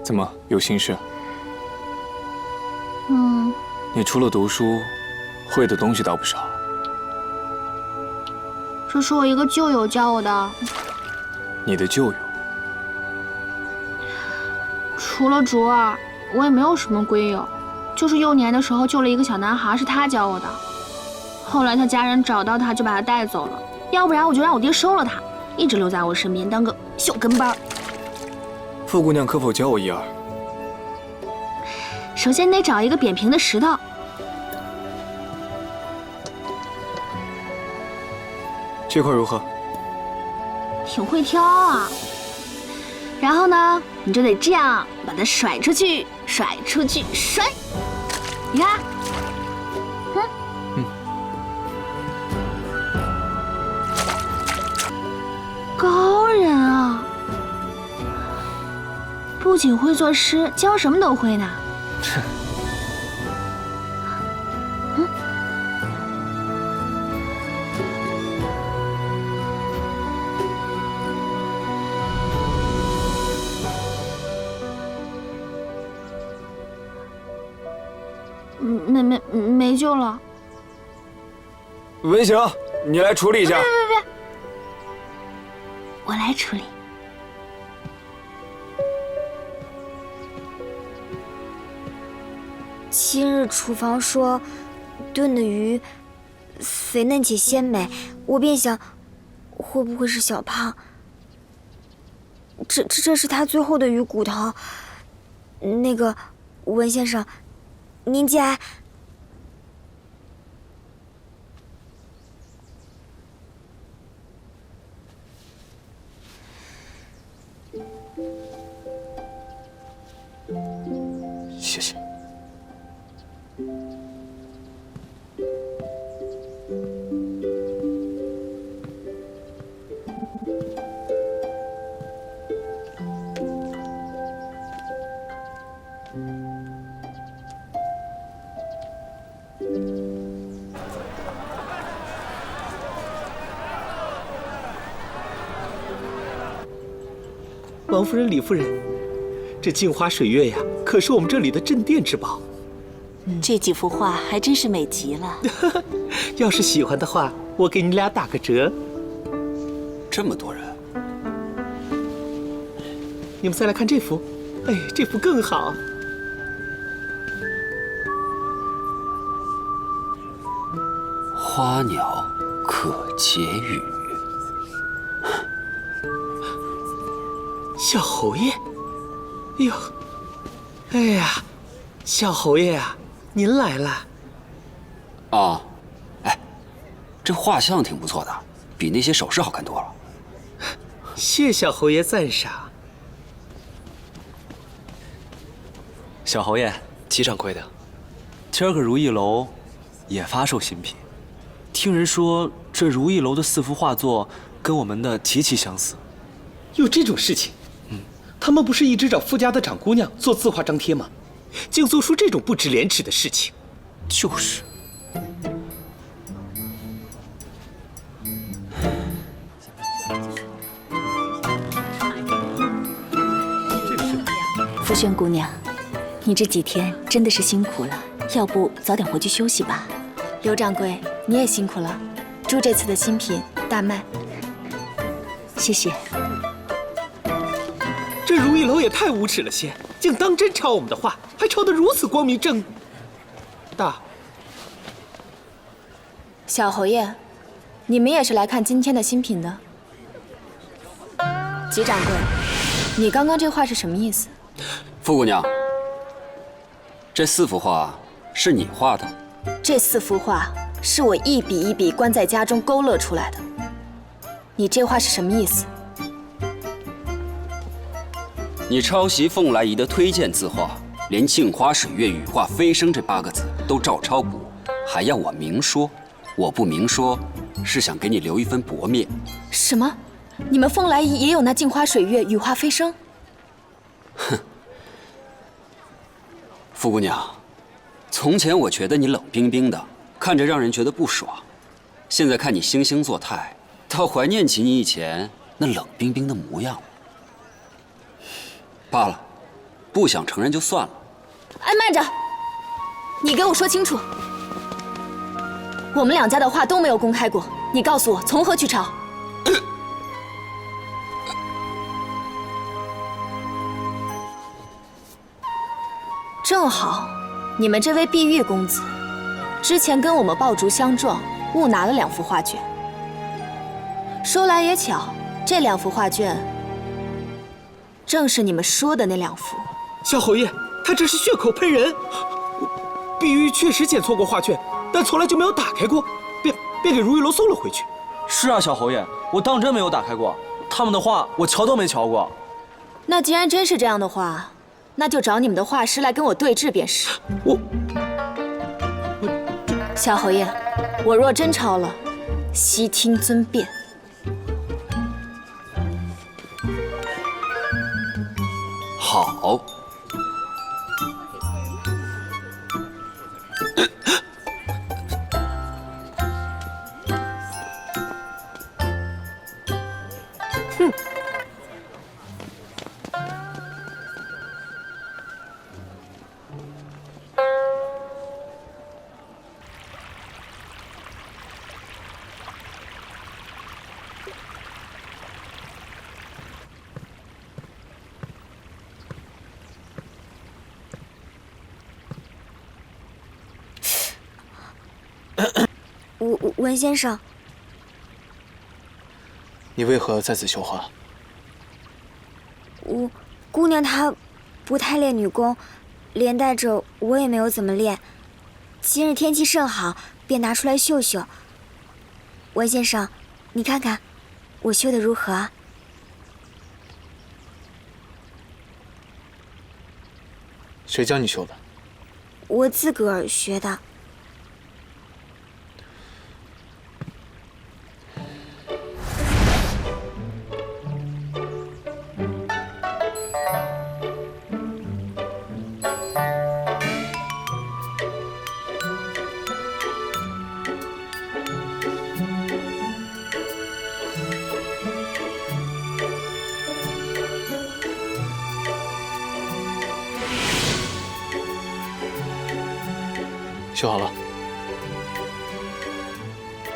怎么有心事？你除了读书，会的东西倒不少。这是我一个旧友教我的。你的旧友？除了竹儿，我也没有什么闺友，就是幼年的时候救了一个小男孩，是他教我的。后来他家人找到他，就把他带走了，要不然我就让我爹收了他，一直留在我身边当个小跟班。傅姑娘可否教我一二？首先得找一个扁平的石头。这块如何？挺会挑啊。然后呢，你就得这样把它甩出去，甩出去，甩。你看，高人啊！不仅会作诗，教什么都会呢。没救了。文行，你来处理一下。别，我来处理。今日厨房说炖的鱼肥嫩且鲜美，我便想，会不会是小胖？这是他最后的鱼骨头。那个文先生，您节哀。谢谢。王夫人、李夫人，这镜花水月呀，可是我们这里的镇店之宝。这几幅画还真是美极了。要是喜欢的话，我给你俩打个折。这么多人，你们再来看这幅，哎，这幅更好。花鸟可解语。小侯爷，哎呦，哎呀，小侯爷啊，您来了。啊，哎，这画像挺不错的，比那些首饰好看多了。谢小侯爷赞赏。小侯爷，齐掌柜的，今儿个如意楼也发售新品，听人说这如意楼的4幅画作跟我们的极其相似。有这种事情？他们不是一直找富家的长姑娘做字画张贴吗？竟做出这种不知廉耻的事情。就是。福轩姑娘，你这几天真的是辛苦了，要不早点回去休息吧。刘掌柜，你也辛苦了，祝这次的新品大卖。谢谢。这如意楼也太无耻了些，竟当真抄我们的画，还抄得如此光明正大。小侯爷，你们也是来看今天的新品的？吉掌柜，你刚刚这话是什么意思？傅姑娘，这4幅画是你画的？这4幅画是我一笔一笔关在家中勾勒出来的。你这话是什么意思？你抄袭凤来仪的推荐字画，连镜花水月羽化飞升这8个字都照抄补，还要我明说？我不明说，是想给你留一分薄面。什么？你们凤来仪也有那镜花水月羽化飞升？哼，傅姑娘，从前我觉得你冷冰冰的，看着让人觉得不爽。现在看你惺惺作态，倒怀念起你以前那冷冰冰的模样了。罢了，不想承认就算了。哎，慢着，你给我说清楚，我们两家的话都没有公开过，你告诉我从何去查？正好，你们这位碧玉公子之前跟我们爆竹相撞，误拿了2幅画卷。说来也巧，这2幅画卷正是你们说的那2幅。小侯爷，他这是血口喷人。碧玉确实捡错过画卷，但从来就没有打开过，便给如意楼送了回去。是啊，小侯爷，我当真没有打开过，他们的画我瞧都没瞧过。那既然真是这样的话，那就找你们的画师来跟我对质便是。小侯爷，我若真抄了，悉听尊便。好。文先生，你为何在此绣画？姑娘她不太练女工，连带着我也没有怎么练。今日天气甚好，便拿出来绣绣。文先生，你看看，我绣的如何啊？谁教你绣的？我自个儿学的。绣好了。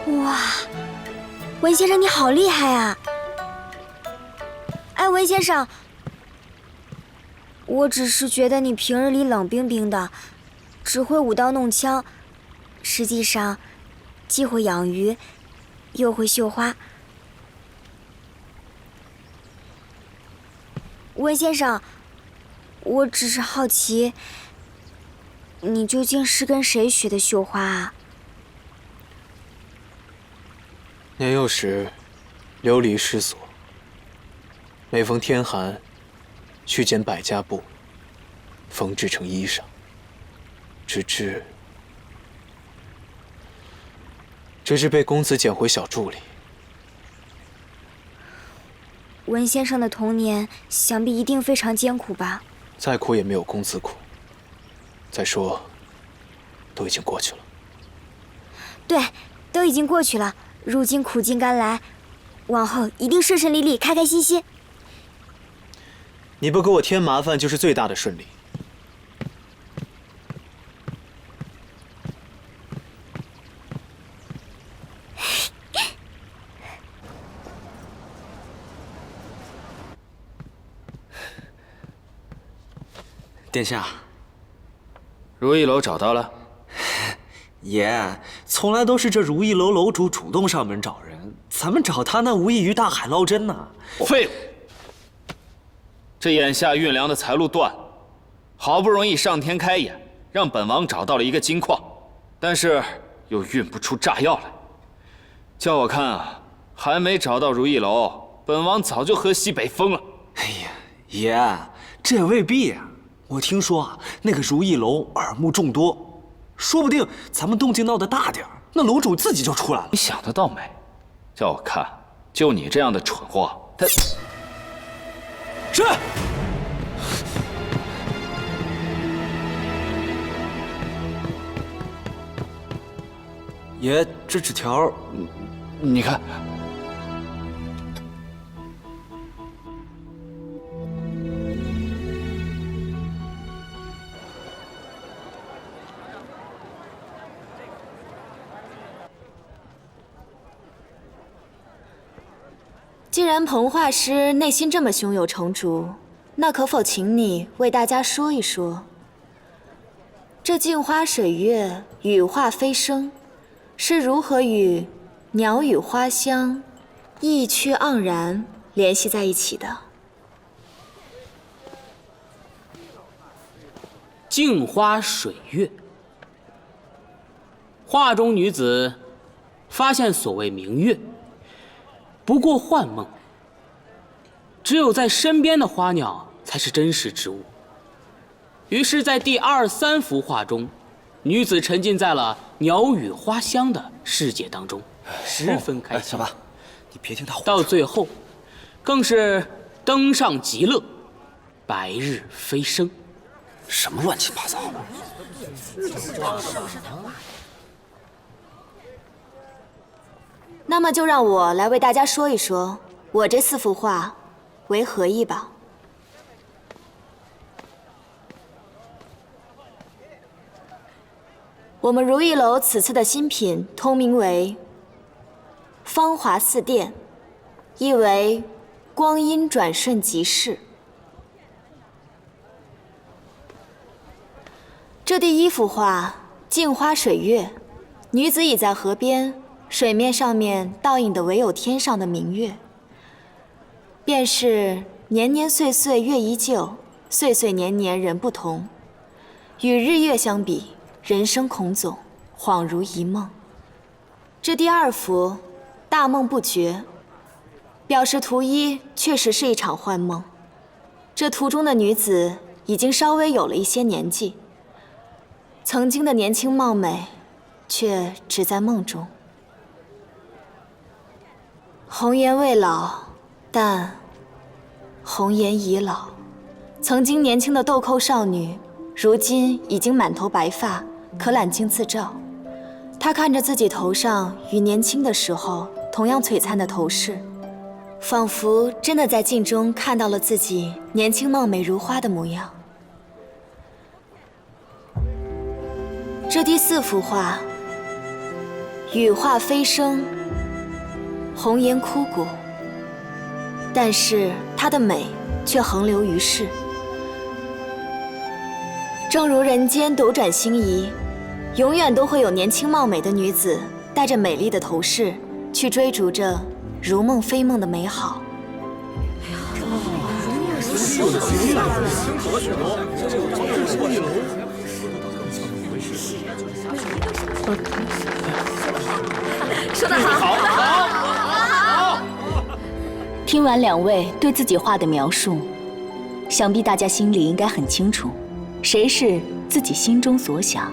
哇，文先生你好厉害啊！哎，文先生，我只是觉得你平日里冷冰冰的，只会舞刀弄枪，实际上既会养鱼，又会绣花。文先生，我只是好奇，你究竟是跟谁学的绣花啊？年幼时，流离失所，每逢天寒，去捡百家布，缝制成衣裳，直至被公子捡回小筑里。文先生的童年想必一定非常艰苦吧？再苦也没有公子苦。再说，都已经过去了。对，都已经过去了。如今苦尽甘来，往后一定顺顺利利、开开心心。你不给我添麻烦，就是最大的顺利。殿下，如意楼找到了？爷，从来都是这如意楼楼主主动上门找人，咱们找他那无异于大海捞针呐。废物！这眼下运粮的财路断了，好不容易上天开眼，让本王找到了一个金矿，但是又运不出炸药来。叫我看啊，还没找到如意楼，本王早就喝西北风了。哎呀，爷，这也未必啊。我听说啊，那个如意楼耳目众多，说不定咱们动静闹得大点儿，那楼主自己就出来了。你想得到没？叫我看，就你这样的蠢货，他是。爷，这纸条，你看。既然彭画师内心这么胸有成竹，那可否请你为大家说一说，这镜花水月、羽化飞升，是如何与鸟语花香、意趣盎然联系在一起的？镜花水月，画中女子发现所谓明月，不过幻梦，只有在身边的花鸟才是真实之物。于是，在第2、3幅画中，女子沉浸在了鸟语花香的世界当中，十分开心。小八，你别听他胡说。到最后，更是登上极乐，白日飞升。什么乱七八糟的？那么就让我来为大家说一说，我这4幅画为何意吧。我们如意楼此次的新品通名为“芳华似电”，意为光阴转瞬即逝。这第1幅画《镜花水月》，女子倚在河边，水面上面倒映的唯有天上的明月，便是年年岁岁月依旧，岁岁年年人不同。与日月相比，人生恐总，恍如一梦。这第2幅《大梦不绝》，表示图一确实是一场幻梦。这图中的女子已经稍微有了一些年纪，曾经的年轻貌美，却只在梦中。红颜未老，但红颜已老。曾经年轻的豆蔻少女，如今已经满头白发，可揽镜自照。她看着自己头上与年轻的时候同样璀璨的头饰，仿佛真的在镜中看到了自己年轻貌美如花的模样。这第4幅画，羽化飞升，红颜枯骨，但是她的美却横流于世。正如人间斗转星移，永远都会有年轻貌美的女子带着美丽的头饰去追逐着如梦非梦的美好。说得好，听完2位对自己画的描述，想必大家心里应该很清楚，谁是自己心中所想，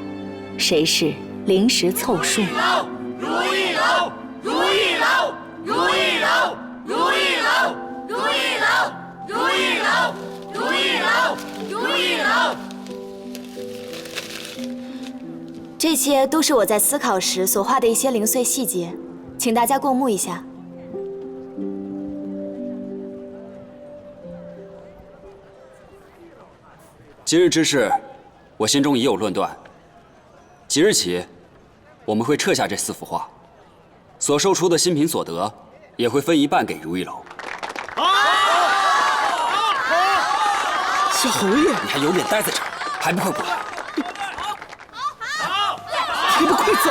谁是临时凑数。如意楼，如意楼，如意楼，如意楼，如意楼，如意楼，如意楼，如意楼。这些都是我在思考时所画的一些零碎细节，请大家过目一下。今日之事，我心中已有论断。即日起，我们会撤下这4幅画，所售出的新品所得，也会分一半给如意楼。小侯爷，你还有脸待在这儿，还不快滚！还不快走！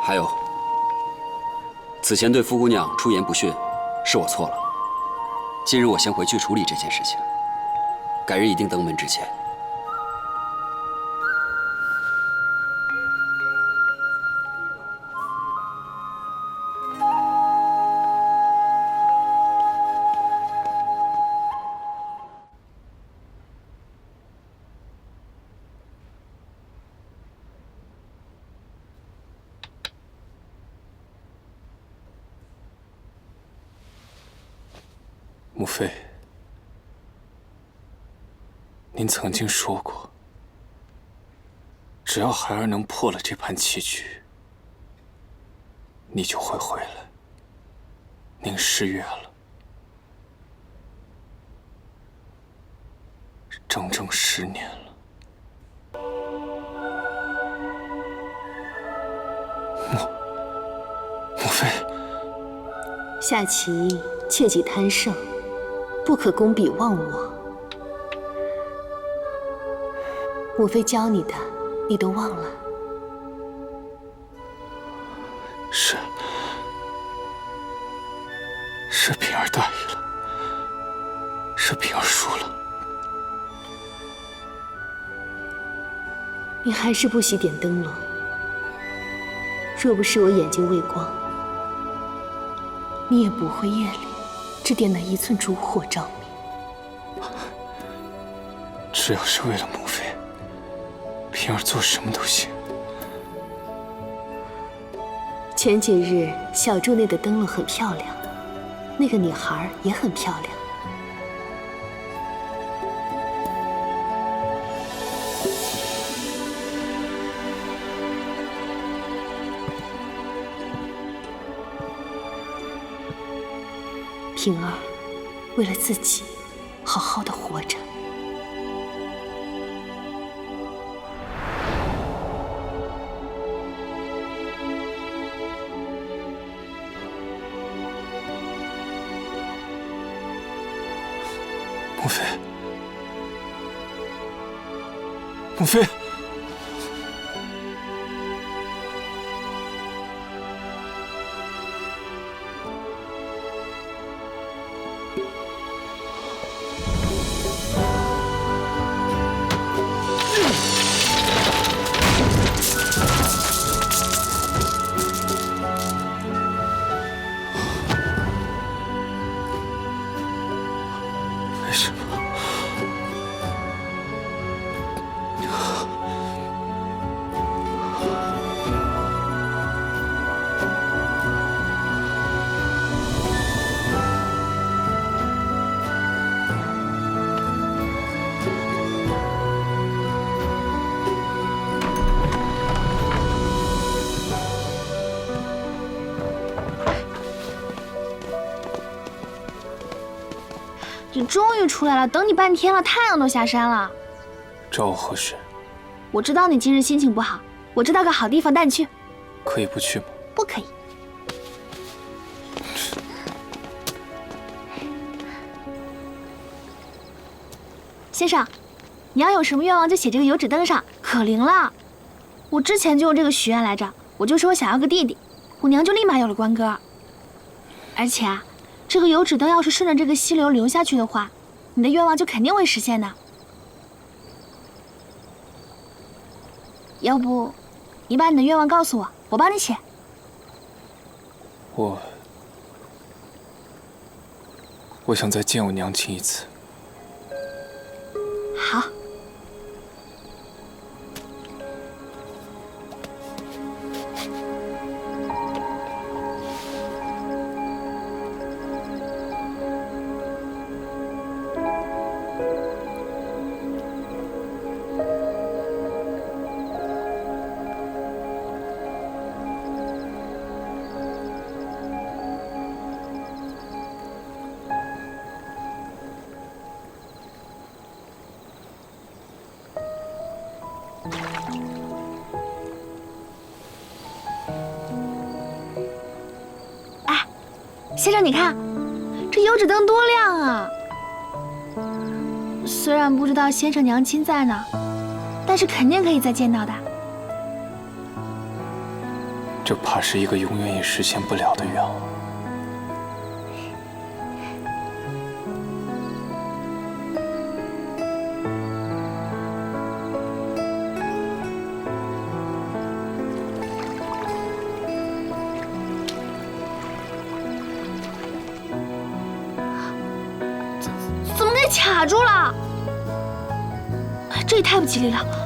还有，此前对傅姑娘出言不逊，是我错了。今日我先回去处理这件事情，改日一定登门致歉。母妃，您曾经说过，只要孩儿能破了这盘棋局，你就会回来。您失约了，整整10年了。母妃，下棋切忌贪胜，不可攻彼忘我。母妃教你的，你都忘了？是平儿大意了，是平儿输了。你还是不惜点灯笼。若不是我眼睛畏光，你也不会夜里只点那1寸烛火照明。只要是为了母妃，平儿做什么都行。前几日小筑内的灯笼很漂亮，那个女孩也很漂亮。平儿，为了自己，好好的活着。母妃，母妃。为什么？你终于出来了，等你半天了，太阳都下山了。找我何事？我知道你今日心情不好，我知道个好地方带你去。可以不去吗？不可以。先生，你要有什么愿望就写这个油纸灯上，可灵了。我之前就用这个许愿来着，我就说我想要个弟弟，我娘就立马有了官哥。而且啊，这个油纸灯要是顺着这个溪流流下去的话，你的愿望就肯定会实现的。要不，你把你的愿望告诉我，我帮你写。我想再见我娘亲一次。好。先生，你看，这油纸灯多亮啊！虽然不知道先生娘亲在哪，但是肯定可以再见到的。这怕是一个永远也实现不了的愿望。怎么给卡住了？这也太不吉利了！